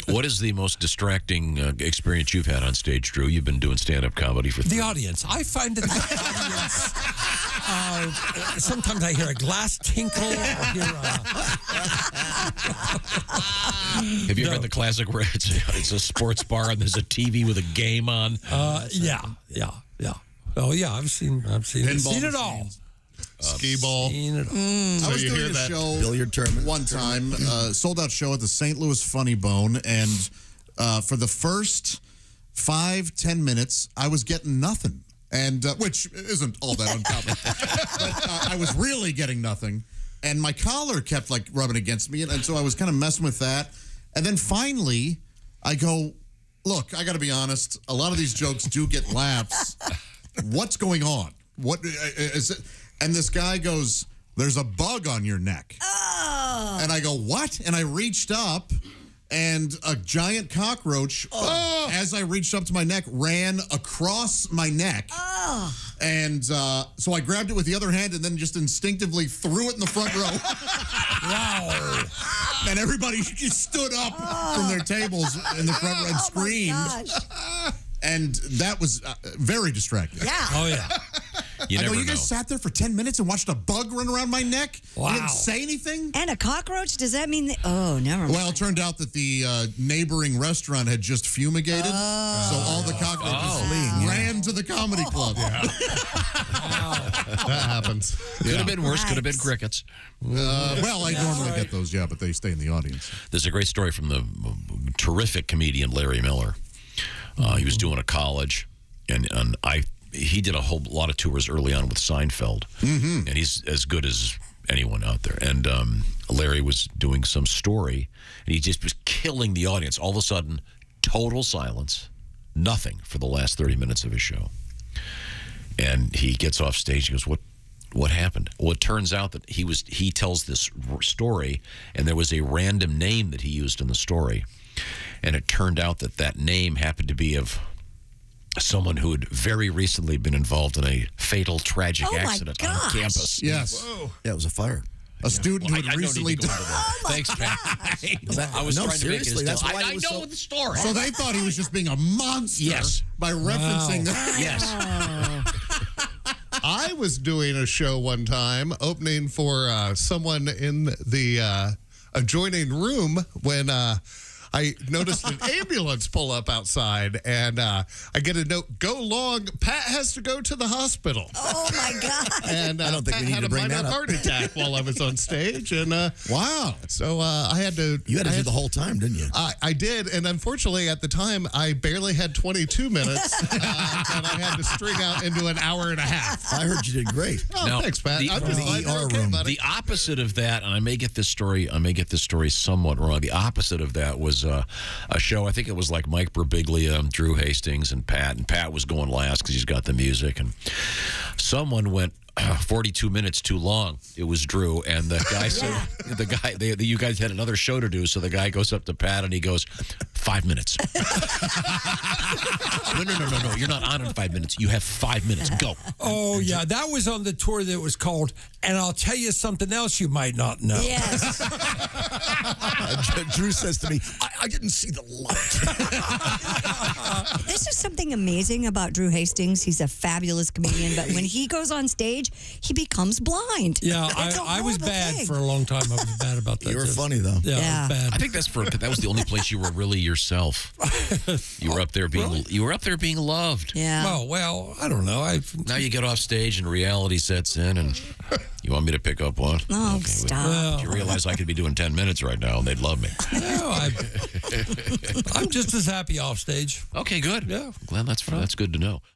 What is the most distracting experience you've had on stage, Drew? You've been doing stand-up comedy for The audience. I find that the audience, sometimes I hear a glass tinkle or hear Have you ever had the classic where it's a sports bar and there's a TV with a game on? Yeah. Oh, yeah, I've seen it all. Skee ball. I was doing a show billiard tournament one time, sold-out show at the St. Louis Funny Bone, and for the first 5-10 minutes, I was getting nothing, and which isn't all that uncommon. But I was really getting nothing, and my collar kept like rubbing against me, and so I was kind of messing with that. And then finally, I go, look, I got to be honest, a lot of these jokes do get laughs. What's going on? What is it? And this guy goes, there's a bug on your neck. Oh. And I go, what? And I reached up, and a giant cockroach, as I reached up to my neck, ran across my neck. Oh. And so I grabbed it with the other hand and then just instinctively threw it in the front row. Wow. And everybody just stood up from their tables in the front row and screamed. And that was very distracting. Yeah. Oh, yeah. You guys sat there for 10 minutes and watched a bug run around my neck? Wow. You didn't say anything? And a cockroach? Does that mean oh, never mind. Well, it turned out that the neighboring restaurant had just fumigated, so all the cockroaches ran to the comedy club. Yeah. That happens. Could have been worse. Could have been crickets. Well, I normally get those, but they stay in the audience. There's a great story from the terrific comedian Larry Miller. He was doing a college, and he did a whole lot of tours early on with Seinfeld, and he's as good as anyone out there. And Larry was doing some story, and he just was killing the audience. All of a sudden, total silence, nothing for the last 30 minutes of his show. And he gets off stage. He goes, "What happened?" Well, it turns out that he tells this story, and there was a random name that he used in the story. And it turned out that name happened to be of someone who had very recently been involved in a fatal, tragic accident on campus. Yes. Whoa. Yeah, it was a fire. A student who had recently died. Thanks, Pat. I was trying to make it that's why I know the story. So they thought he was just being a monster by referencing that. Yes. I was doing a show one time, opening for someone in the adjoining room when I noticed an ambulance pull up outside, and I get a note, "Go long, Pat has to go to the hospital." Oh, my God. And I don't think Pat we need had to bring a minor that up. heart attack while I was on stage, and Wow. so I had to... You had to do the whole time, didn't you? I did, and unfortunately, at the time, I barely had 22 minutes, and I had to string out into an hour and a half. I heard you did great. Oh, Now, thanks, Pat. the- I'm just the glad you're ER okay, room. buddy. The opposite of that, and I may get this story somewhat wrong. The opposite of that was a show. I think it was like Mike Birbiglia, Drew Hastings, and Pat was going last because he's got the music, and someone went 42 minutes too long. It was Drew, and the guy said, you guys had another show to do, so the guy goes up to Pat and he goes, 5 minutes. No, you're not on in 5 minutes. You have 5 minutes. Go. Oh, yeah. That was on the tour that was called, and I'll tell you something else you might not know. Yes. Drew says to me, I didn't see the light. This is something amazing about Drew Hastings. He's a fabulous comedian, but when he goes on stage, he becomes blind. Yeah, It's a I was horrible bad thing. for a long time. I was bad about that. You were funny, though. Yeah, I was bad. I think that was the only place you were really yourself. You were up there being loved. Yeah. Oh, well, I don't know. Now you get off stage and reality sets in, and you want me to pick up one? Oh, Okay, stop. Well, You realize I could be doing 10 minutes right now, and they'd love me. no, I'm just as happy off stage. Okay, good. Yeah. Glad that's good to know.